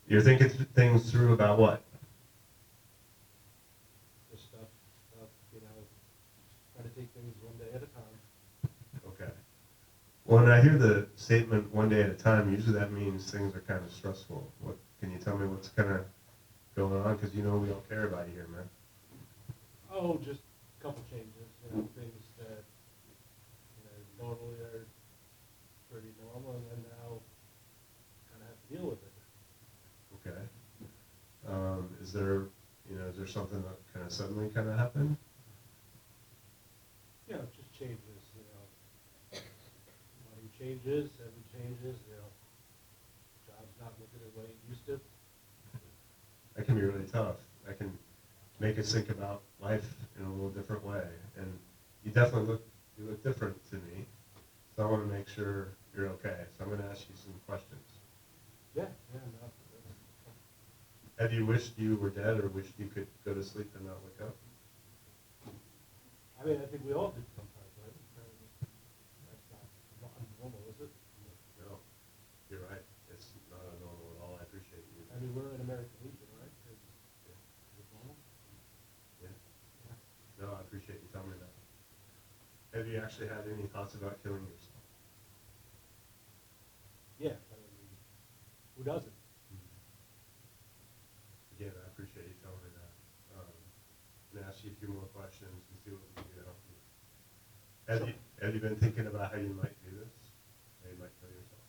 You're thinking things through about what? Just stuff, try to take things one day at a time. Okay. When I hear the statement "one day at a time," usually that means things are kind of stressful. What can you tell me what's kind of going on? Because we all care about you here, man. Oh, just a couple changes, things that, normally are pretty normal, and then now kind of have to deal with it. Okay. Is there something that kind of suddenly kind of happened? Just changes, money changes, every changes, job's not looking the way it used to. That can be really tough. That can make us think about life in a little different way. And you definitely look different to me. So I want to make sure you're okay. So I'm going to ask you some questions. Yeah, no. Have you wished you were dead or wished you could go to sleep and not wake up? I mean, I think we all do sometimes, right? That's not normal, is it? No, you're right. It's not normal at all. I appreciate you. I mean, we're in American Legion, right? Is it normal? Yeah. No, I appreciate you telling me that. Have you actually had any thoughts about killing yourself? Yeah, I mean, who doesn't? Again, I appreciate you telling me that. I'm going to ask you a few more questions and see what we can do to help you. Have you been thinking about how you might do this? How you might kill yourself?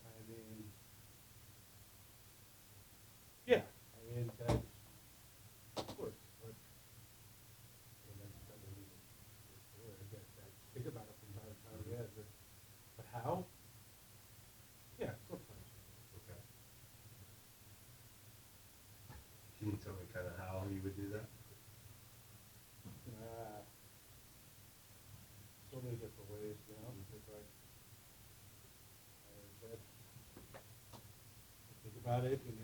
I mean, yeah, that's, of course, but, that doesn't mean it's do it. I guess I think about it from time to time, yeah, but how? Yeah, sometimes. Okay. Can you tell me kind of how you would do that? So many different ways, it's like, that, think about it, just,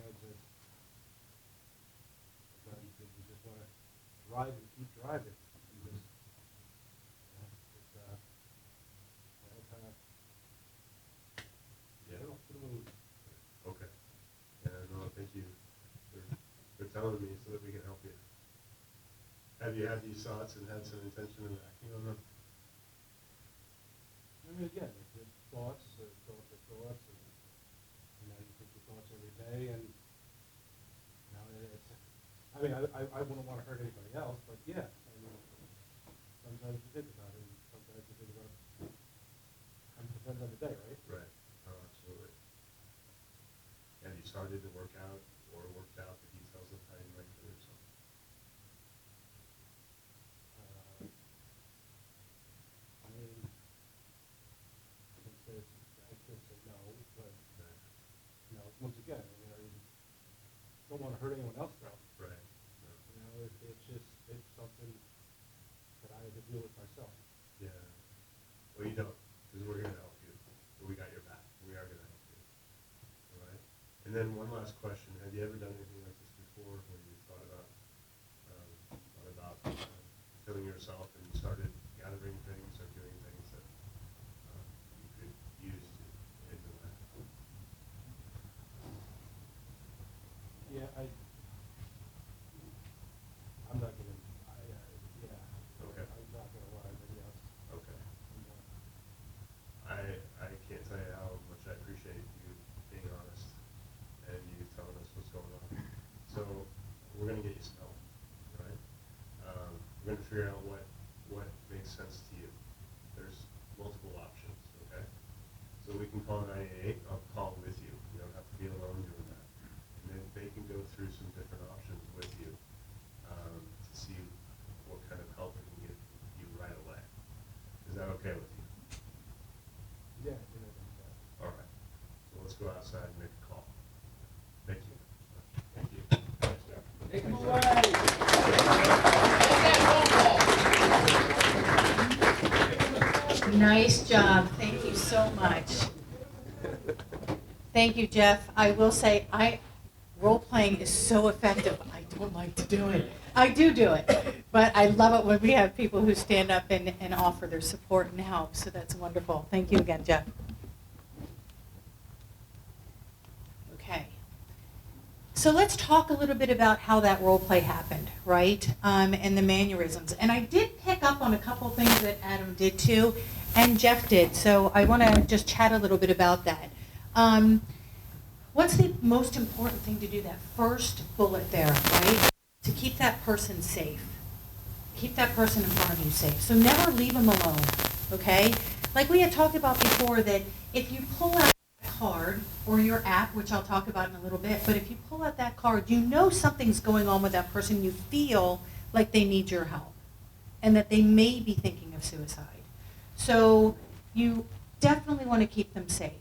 sometimes you think you just want to drive and keep driving, and just, it's, kind of, Yeah. to the mood. Okay. Yeah, no, thank you for telling me so that we can help you. Have you had these thoughts and had some intention of acting on them? I mean, again, it's just thoughts, thoughts, and, you think your thoughts every day, and, it's, I mean, I wouldn't want to hurt anybody else, but yeah, I mean, sometimes you think about it, and sometimes you think about, it depends on the day, right? Right. Oh, absolutely. Have you started to work out or worked out the details of how you might kill yourself? I mean, I can't say no, but, once again, I don't want to hurt anyone else though. Right. No. It's something that I have to deal with myself. Yeah. Well, you don't, because we're here to help you. We got your back. We are going to help you. All right. And then one last question: have you ever done anything like this before, where you thought about killing yourself and started gathering things or doing things that you could use to end your life? Yeah, I'm not gonna, yeah. Okay. I'm not gonna lie, but yes. Okay. I can't tell you how much I appreciate you being honest and you telling us what's going on. So we're going to get you some help, right? We're going to figure out what makes sense to you. There's multiple options, okay? So we can call 988. I'll call with you. You don't have to be alone doing that. And then they can go through some different options with you to see what kind of help we can get you right away. Is that okay with you? Yeah, I think that's that. All right. So let's go outside and make a call. Thank you. Thank you. Take him away. Nice job. Thank you so much. Thank you, Jeff. I will say, role-playing is so effective. I don't like to do it. I do it. But I love it when we have people who stand up and offer their support and help. So that's wonderful. Thank you again, Jeff. Okay. So let's talk a little bit about how that role play happened, right? And the mannerisms. And I did pick up on a couple things that Adam did too, and Jeff did. So I want to just chat a little bit about that. What's the most important thing to do? That first bullet there, right? To keep that person safe. Keep that person in front of you safe. So never leave them alone, okay? Like we had talked about before, that if you pull out that card or your app, which I'll talk about in a little bit, but if you pull out that card, you know something's going on with that person. You feel like they need your help and that they may be thinking of suicide. So you definitely want to keep them safe,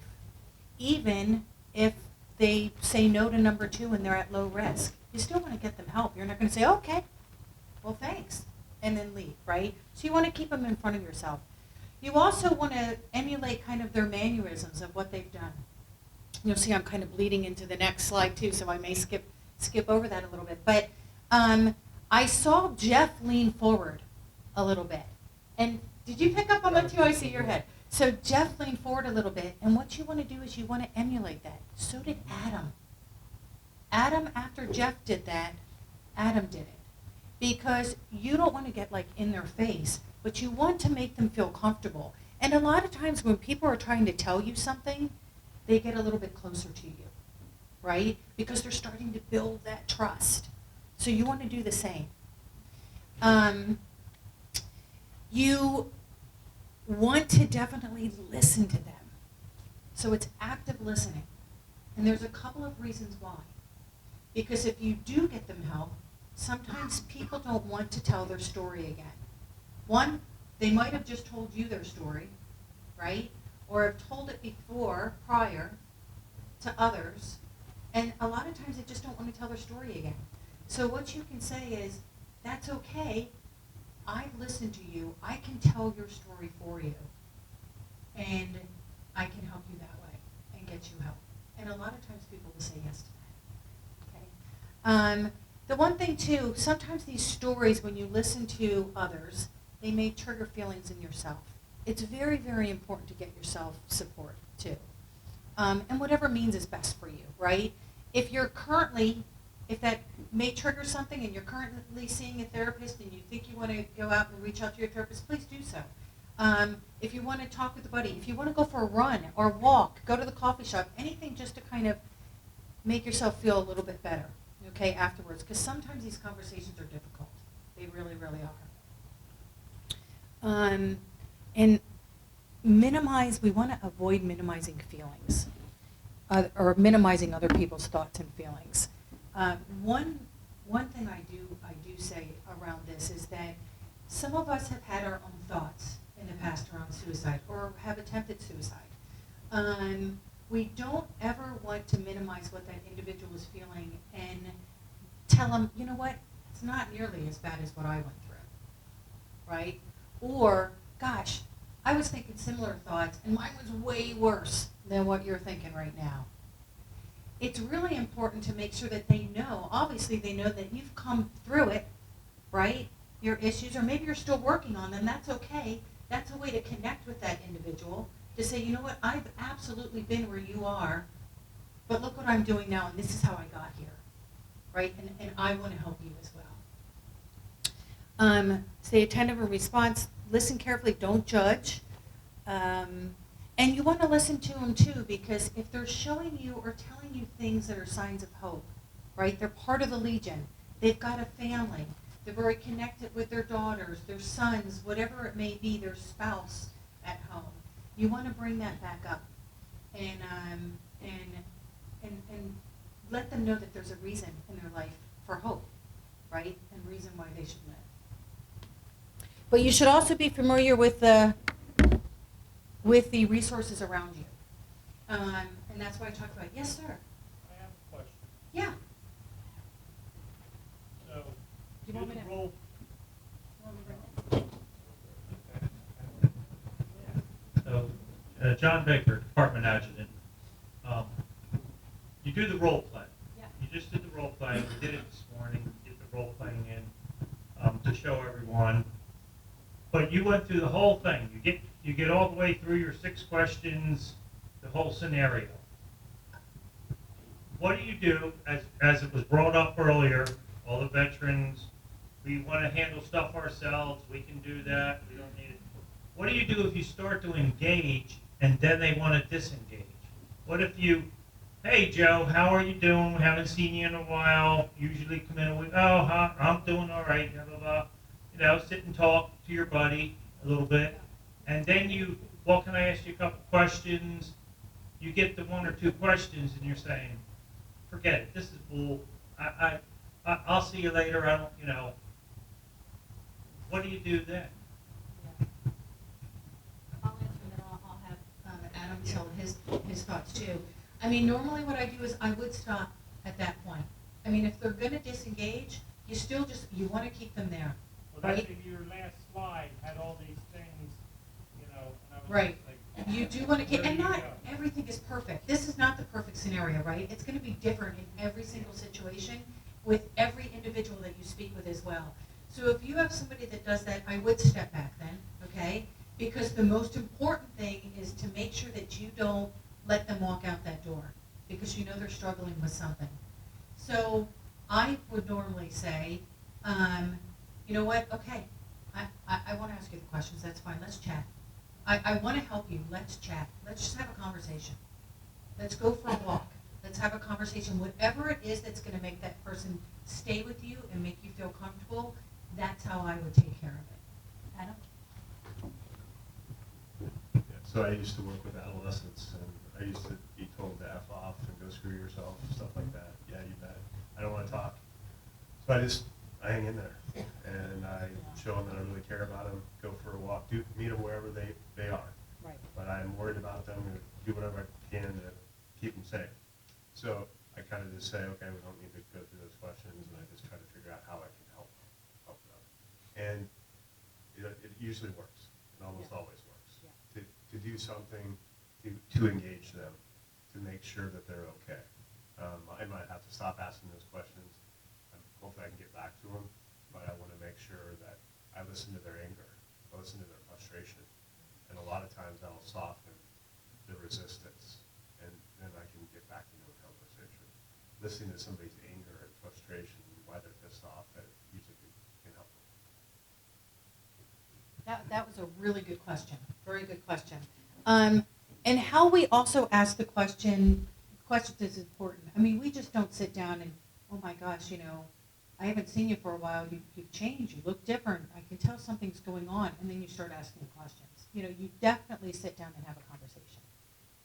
even if they say no to number 2 and they're at low risk. You still want to get them help. You're not going to say, okay, well, thanks, and then leave, right? So you want to keep them in front of yourself. You also want to emulate kind of their mannerisms of what they've done. You'll see I'm kind of bleeding into the next slide too, so I may skip over that a little bit. But I saw Jeff lean forward a little bit. And did you pick up on that too? I see your head. So Jeff leaned forward a little bit, and what you want to do is you want to emulate that. So did Adam. Adam, after Jeff did that, Adam did it. Because you don't want to get like in their face, but you want to make them feel comfortable. And a lot of times when people are trying to tell you something, they get a little bit closer to you, right? Because they're starting to build that trust. So you want to do the same. You want to definitely listen to them. So it's active listening. And there's a couple of reasons why. Because if you do get them help, sometimes people don't want to tell their story again. One, they might have just told you their story, right? Or have told it before, prior to others. And a lot of times they just don't want to tell their story again. So what you can say is, that's okay. I've listened to you. I can tell your story for you. And I can help you that way and get you help. And a lot of times people will say yes to that. Okay. The one thing too, sometimes these stories, when you listen to others, they may trigger feelings in yourself. It's very, very important to get yourself support too. And whatever means is best for you, right? If that may trigger something and you're currently seeing a therapist and you think you want to go out and reach out to your therapist, please do so. If you want to talk with a buddy, if you want to go for a run or walk, go to the coffee shop, anything just to kind of make yourself feel a little bit better, okay, afterwards. Because sometimes these conversations are difficult. They really, really are. And we want to avoid minimizing feelings or minimizing other people's thoughts and feelings. One thing I do say around this is that some of us have had our own thoughts in the past around suicide or have attempted suicide. We don't ever want to minimize what that individual is feeling and tell them, you know what, it's not nearly as bad as what I went through, right? Or, gosh, I was thinking similar thoughts and mine was way worse than what you're thinking right now. It's really important to make sure that they know, obviously they know that you've come through it, right? Your issues, or maybe you're still working on them, that's okay. That's a way to connect with that individual, to say, you know what, I've absolutely been where you are, but look what I'm doing now, and this is how I got here, right? And I want to help you as well. Stay attentive in response, listen carefully, don't judge. And you want to listen to them too, because if they're showing you or telling you things that are signs of hope, right? They're part of the Legion. They've got a family. They're very connected with their daughters, their sons, whatever it may be, their spouse at home. You want to bring that back up and let them know that there's a reason in their life for hope, right? And reason why they should live. But you should also be familiar with the resources around you. And that's why I talked about, yes, sir. I have a question. Yeah. So, You want me to- roll. So, John Baker, Department Adjutant. You do the role play. Yeah. You just did the role play. We did it this morning. Get the role playing in to show everyone. But you went through the whole thing. You get all the way through your 6 questions, the whole scenario. what do you do, as it was brought up earlier, all the veterans, we want to handle stuff ourselves, we can do that, we don't need it. What do you do if you start to engage and then they want to disengage? What if you, hey Joe, how are you doing? We haven't seen you in a while. Usually come in with, oh, huh, I'm doing all right, blah, blah, blah. You know, sit and talk to your buddy a little bit. And then you, well, can I ask you a couple questions? You get the one or two questions and you're saying, forget it, this is bull. I'll see you later. I don't, you know. What do you do then? I'll answer and then I'll have Adam tell his thoughts too. I mean, normally what I do is I would stop at that point. I mean, if they're going to disengage, you still just, you want to keep them there. Well, that's Right. your last slide had all these things, you know, and I was Right. just like. You do want to keep, Where and do you not go? everything is perfect. This is not the perfect scenario, right? It's going to be different in every single situation with every individual that you speak with as well. So if you have somebody that does that, I would step back then, okay? Because the most important thing is to make sure that you don't let them walk out that door because you know they're struggling with something. So I would normally say, you know what, okay, I want to ask you the questions, that's fine, let's chat. I want to help you, let's chat, let's just have a conversation. Let's go for a walk, let's have a conversation. Whatever it is that's going to make that person stay with you and make you feel comfortable, that's how I would take care of it. Adam? Yeah, so I used to work with adolescents, and I used to be told to F off and go screw yourself, stuff like that. Yeah, you bet. I don't want to talk. So I hang in there, and I show them that I really care about them, go for a walk, meet them wherever they are. Right. But I'm worried about them and do whatever I can to keep them safe. So I kind of just say, okay, we don't need to go through those questions, and I just try to figure out how I can help them. And it usually works. It almost always works. Yeah. To do something to engage them, to make sure that they're okay. I might have to stop asking those questions. Hopefully I can get back to them, but I want to make sure that I listen to their anger, I listen to their frustration, and a lot of times I'll soften the resistance, and then I can get back into a conversation. Listening to somebody's anger and frustration, why they're pissed off, that usually can help them. That was a really good question, very good question. And how we also ask the questions is important. I mean, we just don't sit down and, oh my gosh, you know, I haven't seen you for a while, you've changed, you look different, I can tell something's going on, and then you start asking questions. You know, you definitely sit down and have a conversation.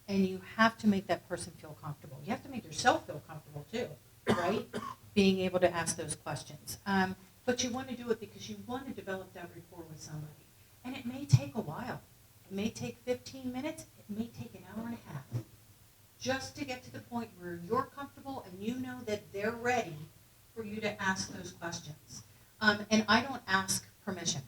And you have to make that person feel comfortable. You have to make yourself feel comfortable too, right? Being able to ask those questions. But you want to do it because you want to develop that rapport with somebody. And it may take a while. It may take 15 minutes, it may take an hour and a half. Just to get to the point where you're comfortable and you know that they're ready for you to ask those questions. And I don't ask permission.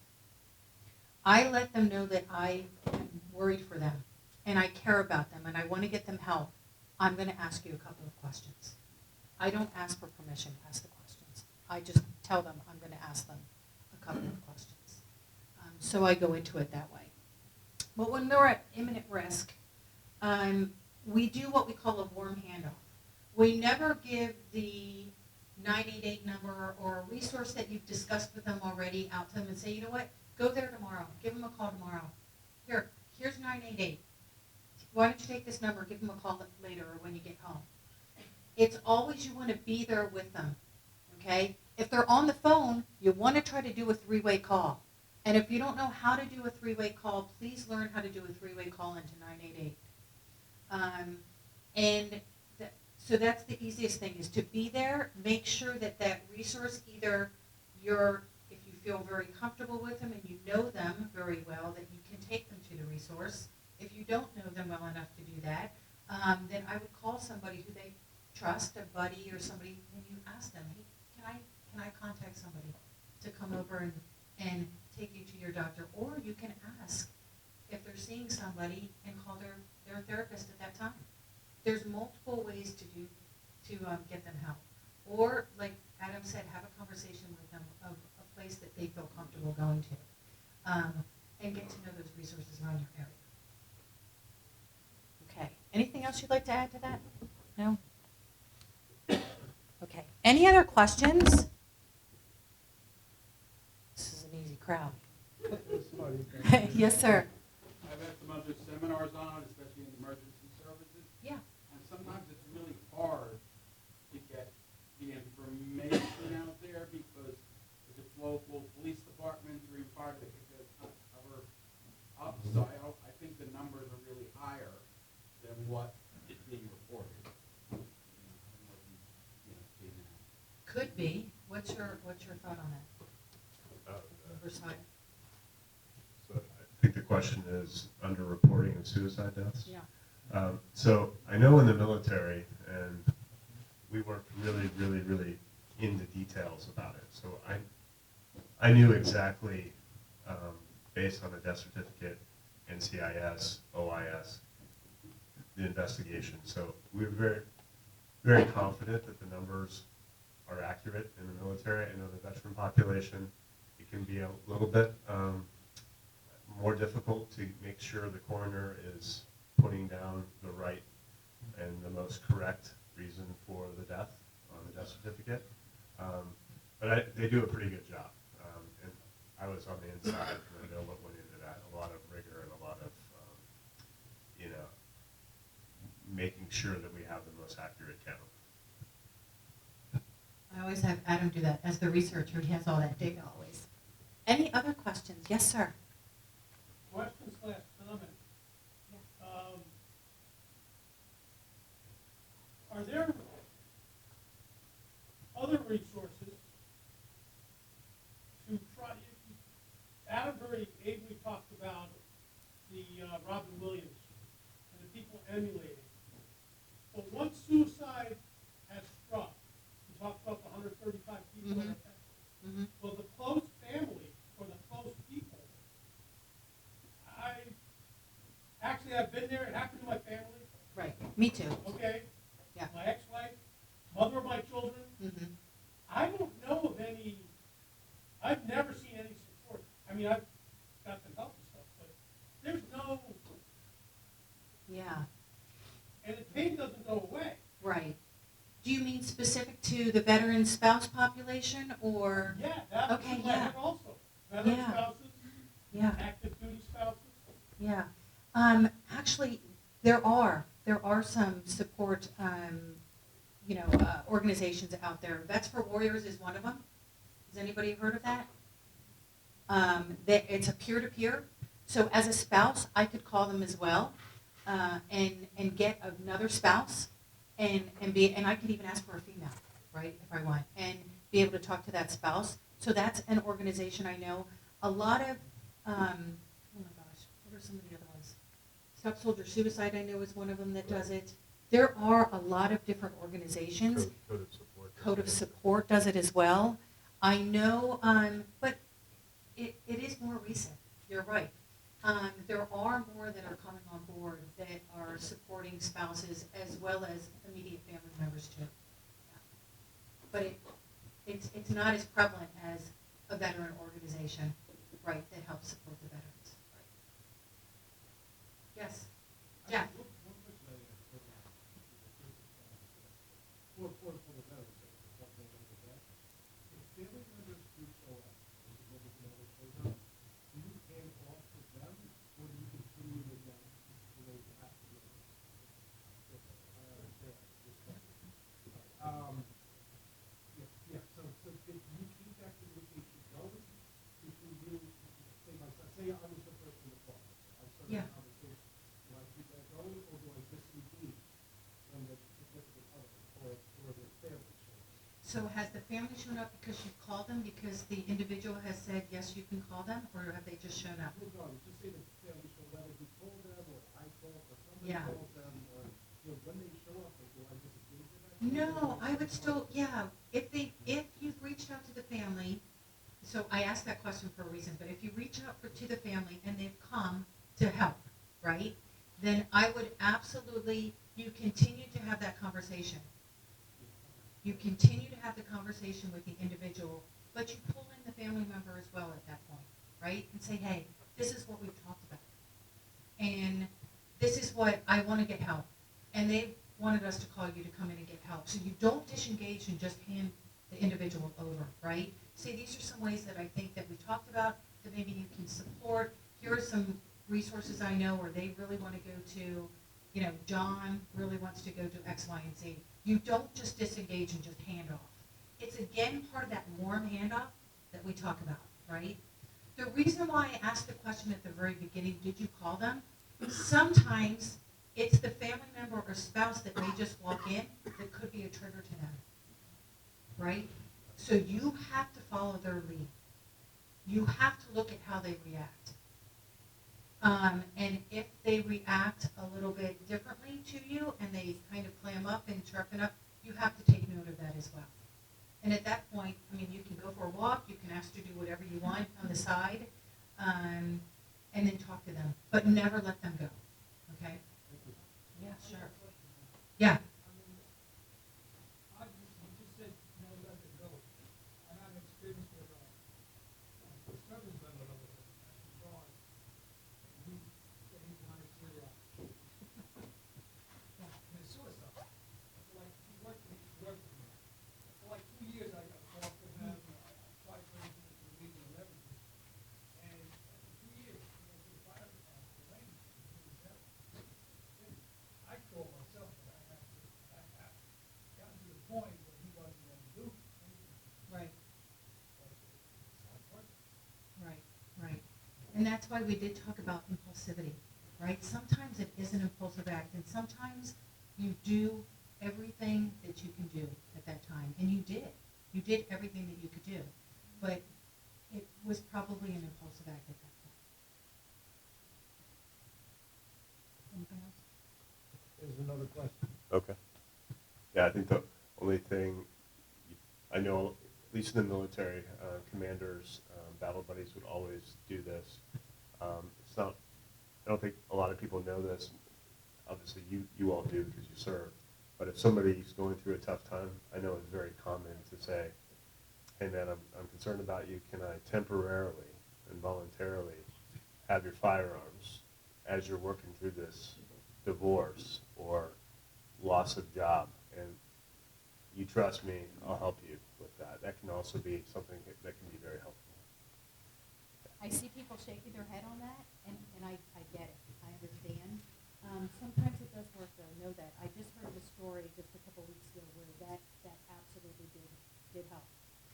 I let them know that I am worried for them and I care about them and I want to get them help. I'm going to ask you a couple of questions. I don't ask for permission to ask the questions. I just tell them I'm going to ask them a couple of questions. So I go into it that way. But when they're at imminent risk, we do what we call a warm handoff. We never give the 988 number or a resource that you've discussed with them already out to them and say, you know what, go there tomorrow. Give them a call tomorrow. Here's 988. Why don't you take this number, give them a call later or when you get home. It's always you want to be there with them, okay? If they're on the phone, you want to try to do a three-way call. And if you don't know how to do a three-way call, please learn how to do a three-way call into 988. So that's the easiest thing is to be there, make sure that that resource, either if you feel very comfortable with them and you know them very well, that you can take them to the resource. If you don't know them well enough to do that, then I would call somebody who they trust, a buddy or somebody, and you ask them, hey, can I contact somebody to come over and take you to your doctor? Or you can ask if they're seeing somebody and call their therapist at that time. There's multiple ways to get them help. Or, like Adam said, have a conversation with them of a place that they feel comfortable going to, and get to know those resources around your area. Okay. Anything else you'd like to add to that? No? Any other questions? This is an easy crowd. Yes, sir. I've had some other seminars on it, especially in emergency services, Yeah. and sometimes it's really hard to get the information out there because if it's local police departments or even fire, they kind of cover up. So I think the numbers are really higher than what is being reported. I don't know if you see that. Could be. What's your thought on that? Oversight. So I think the question is underreporting of suicide deaths. Yeah. So I know in the military, and we weren't really in the details about it. So I knew exactly, based on the death certificate, NCIS, OIS, the investigation. So we were very confident that the numbers are accurate in the military. I know the veteran population, it can be a little bit more difficult to make sure the coroner is putting down the right and the most correct reason for the death on the death certificate. But they do a pretty good job. And I was on the inside, and I know what went into that. A lot of rigor and a lot of, making sure that we have the most accurate count. I always have Adam do that. As the researcher, he has all that data always. Any other questions? Yes, sir. Question/comment. Are there other resources to try? Adam very ably talked about the Robin Williams and the people emulating. But once suicide has struck, you talked about the 135 people that affected. Mm-hmm. Well, the close family or the close people, I've been there. It happened to my family. Right. Me too. Okay. Yeah. My ex-wife, mother of my children. Mm-hmm. I don't know of any. I've never seen any support. I mean, I've got some help and stuff, but there's no. Yeah. And the pain doesn't go away. Right. Do you mean specific to the veteran spouse population, or? Yeah, that was Okay, in my yeah. head also. Veteran Yeah. spouses, Yeah. active duty spouses. Yeah. Actually, there are some support, organizations out there. Vets for Warriors is one of them. Has anybody heard of that? It's a peer-to-peer. So as a spouse, I could call them as well, and get another spouse, and I could even ask for a female, right, if I want, and be able to talk to that spouse. So that's an organization I know. A lot of, oh my gosh, what are some of the other ones? Stop Soldier Suicide, I know, is one of them that does it. There are a lot of different organizations. Code of support. Code of Support does it as well. I know, but it is more recent. You're right. There are more that are coming on board that are supporting spouses as well as immediate family members too. Yeah. But it's not as prevalent as a veteran organization, right, that helps support the veterans. Right. Yes. Jeff. One question I have for the veterans, something like that. If family members do show up, and significant other shows up, do you hand off to them, or do you continue with them the way you have to do it? I understand this question. So do you keep that communication going between you, say I was the person to call, I started Yeah. a conversation, do I keep that going, or do I disengage when the significant other or the family shows up? So has the family shown up because you called them, because the individual has said, yes, you can call them, or have they just shown up? Regardless, just say the family show, whether you call them or I call or somebody Yeah. calls them, or when they show up, like, do I disengage with that? No, I would still, yeah, if you've reached out to the family, so I asked that question for a reason, but if you reach out to the family and they've come to help, right, then I would absolutely, you continue to have that conversation. You continue to have the conversation with the individual, but you pull in the family member as well at that point, right, and say, hey, this is what we've talked about, and this is what I want to get help, and wanted us to call you to come in and get help. So you don't disengage and just hand the individual over, right? See, these are some ways that I think that we talked about that maybe you can support. Here are some resources I know where they really want to go to, you know, John really wants to go to X, Y, and Z. You don't just disengage and just hand off. It's again part of that warm handoff that we talk about, right? The reason why I asked the question at the very beginning, did you call them? Sometimes it's the family member or spouse that may just walk in that could be a trigger to them, right? So you have to follow their lead. You have to look at how they react. And if they react a little bit differently to you and they kind of clam up and sharpen up, you have to take note of that as well. And at that point, I mean, you can go for a walk, you can ask to do whatever you want on the side, and then talk to them, but never let them go, okay? Yeah, sure. Yeah. You just said never let them go. And I'm experienced with a service member of it, John. He said he wanted to commit suicide. For like, he worked with me. For like 2 years, I got talked to him. I tried to bring him to meet and everything. And after 2 years, he went to the fire department, the lady, he was there. I thought myself that I got to the point where he wasn't going to do anything. Right, But it's not working. right, right. And that's why we did talk about impulsivity, right? Sometimes it is an impulsive act, and sometimes you do everything that you can do at that time, and you did. You did everything that you could do, but it was probably an impulsive act at that point. Anything else? There's another question. Okay. Yeah, I think the only thing, I know, at least in the military, commanders, battle buddies would always do this. It's not, I don't think a lot of people know this. Obviously, you all do because you serve. But if somebody's going through a tough time, I know it's very common to say, hey man, I'm concerned about you. Can I temporarily and voluntarily have your firearms as you're working through this divorce or loss of job? And you trust me, I'll help you with that. That can also be something that can be very helpful. I see people shaking their head on that, and I get it. I understand. Sometimes it does work, though. Know that. I just heard the story just a couple weeks ago where that absolutely did help.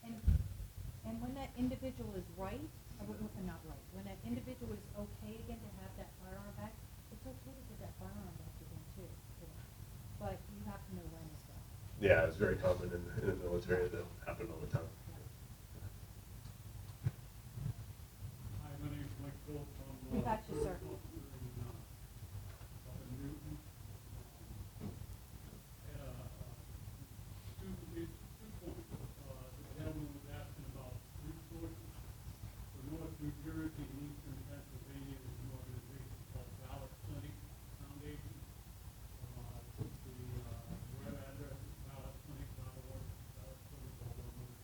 And when that individual is right, not right, when that individual is okay again to have that firearm back, it's okay to give that firearm back again too. To them. But you have to know when as well. Yeah, it's very common in the military. That happen all the time. Hi, my name is Mike Phillips. We got you, sir. Up in Newton. Two points. The gentleman was asking about resources. For North New Jersey and Eastern Pennsylvania, there's an organization called Ballot Clinic Foundation. The web address is ballotclinic.org. Ballot Clinic, all one word.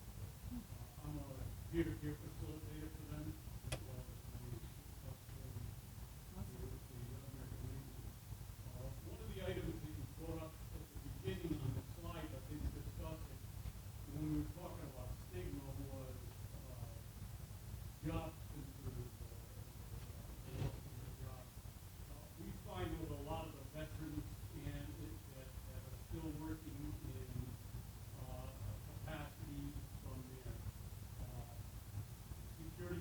I'm a peer-to-peer facilitator for them, as well as the custodian with the American Legion. One of the items that you brought up at the beginning on the slide, but didn't discuss it, when we were talking about stigma, was job seekers or loss of their job. We find with a lot of the veterans that are still working in capacity from their security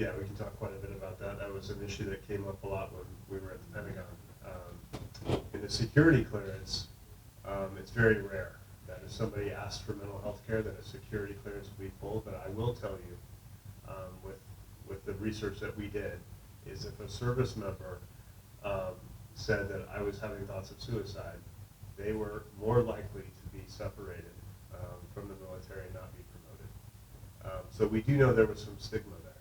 Yeah, we can talk quite a bit about that. That was an issue that came up a lot when we were at the Pentagon. In the security clearance, it's very rare that if somebody asks for mental health care, that a security clearance will be pulled. But I will tell you, with the research that we did, is if a service member said that I was having thoughts of suicide, they were more likely to be separated from the military and not be promoted. So we do know there was some stigma there.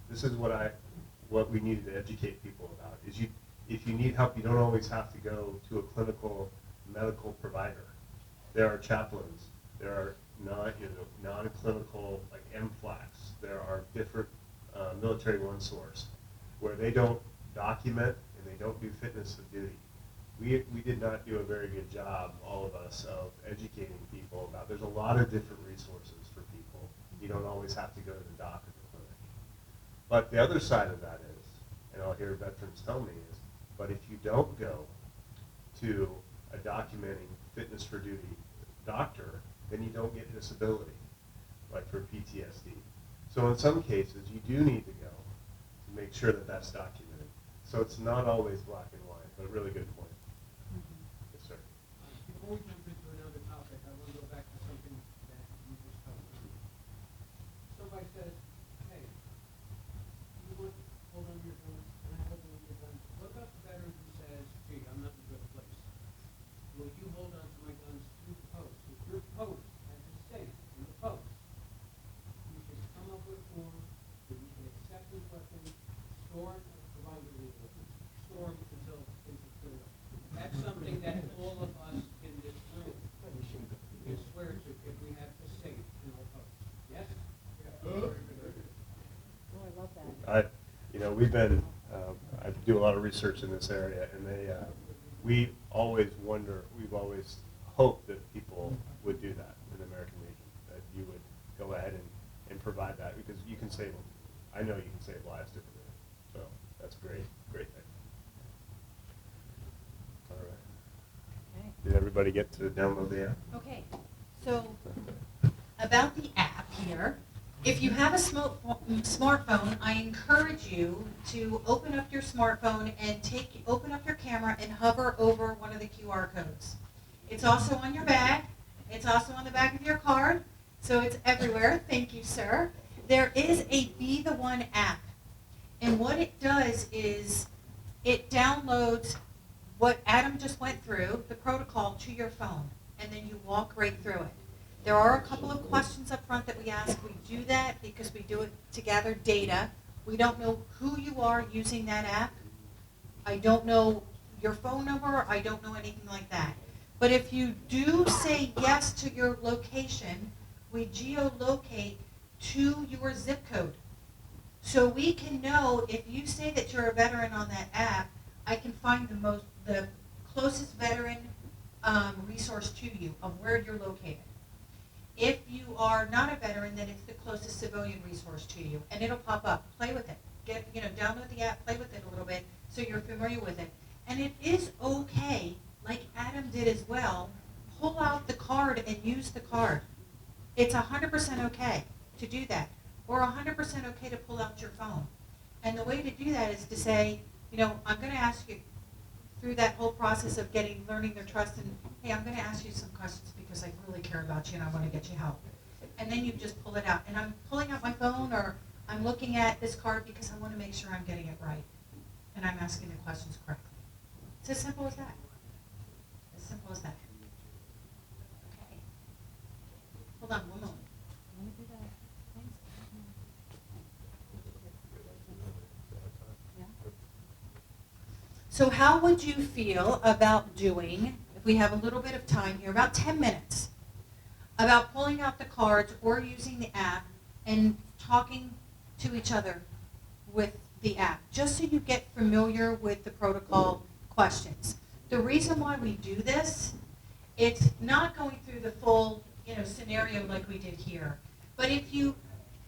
This is what we needed to educate people about. Is if you need help, you don't always have to go to a clinical medical provider. There are chaplains. There are non-clinical like MFLACs. There are different military one source where they don't document and they don't do fitness of duty. We did not do a very good job, all of us, of educating people about. There's a lot of different resources for people. You don't always have to go to the doctor or the clinic. But the other side of that is, and I'll hear veterans tell me is, but if you don't go to a documenting fitness for duty doctor, then you don't get disability, like for PTSD. So in some cases, you do need to go to make sure that that's documented. So it's not always black and white, but a really good point. Yes, sir. Before we jump into another topic, I want to go back to something that you just touched on. Somebody says, hey, you want to hold on to your gun, and I hold on to your gun. What about the veteran who says, gee, I'm not in a good place? Will you hold on to my guns through the post? If your post has a safe in the post, you should come up with a form that you can accept his weapon, store it, provide you with a store it until things are cleared up. That's something that all of us in this room can swear to if we have the safe in our post. Yes? Oh, I love that. We've been, I do a lot of research in this area, and we always wonder, we've always hoped that people would do that in the American Legion, that you would go ahead and provide that, because you can save, I know you can save lives differently. So that's a great thing. All right. Okay. Did everybody get to download the app? Okay, so about the app here, if you have a smartphone, I encourage you to open up your smartphone and open up your camera and hover over one of the QR codes. It's also on your bag. It's also on the back of your card, so it's everywhere. Thank you, sir. There is a Be the One app, and what it does is it downloads what Adam just went through, the protocol, to your phone, and then you walk right through it. There are a couple of questions up front that we ask. We do that because we do it to gather data. We don't know who you are using that app. I don't know your phone number. I don't know anything like that. But if you do say yes to your location, we geolocate to your zip code. So we can know if you say that you're a veteran on that app, I can find the closest veteran resource to you of where you're located. If you are not a veteran, then it's the closest civilian resource to you, and it'll pop up. Play with it. Download the app, play with it a little bit so you're familiar with it. And it is okay, like Adam did as well, pull out the card and use the card. It's 100% okay to do that, or 100% okay to pull out your phone. And the way to do that is to say, I'm going to ask you through that whole process of learning their trust, and hey, I'm going to ask you some questions because I really care about you and I want to get you help. And then you just pull it out. And I'm pulling out my phone, or I'm looking at this card because I want to make sure I'm getting it right. And I'm asking the questions correctly. It's as simple as that. As simple as that. Okay. Hold on one moment. Let me do that. Thanks. Yeah. So how would you feel about doing, if we have a little bit of time here, about 10 minutes, about pulling out the cards or using the app and talking to each other with the app, just so you get familiar with the protocol questions. The reason why we do this, it's not going through the full scenario like we did here, but if you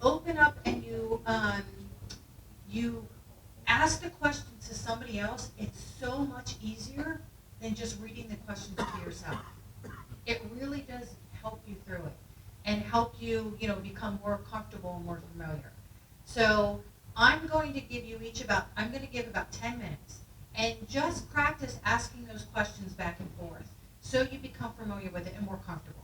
open up and you ask the question to somebody else, it's so much easier than just reading the questions to yourself. It really does help you through it and help you, become more comfortable and more familiar. So I'm going to give you I'm going to give about 10 minutes, and just practice asking those questions back and forth, so you become familiar with it and more comfortable.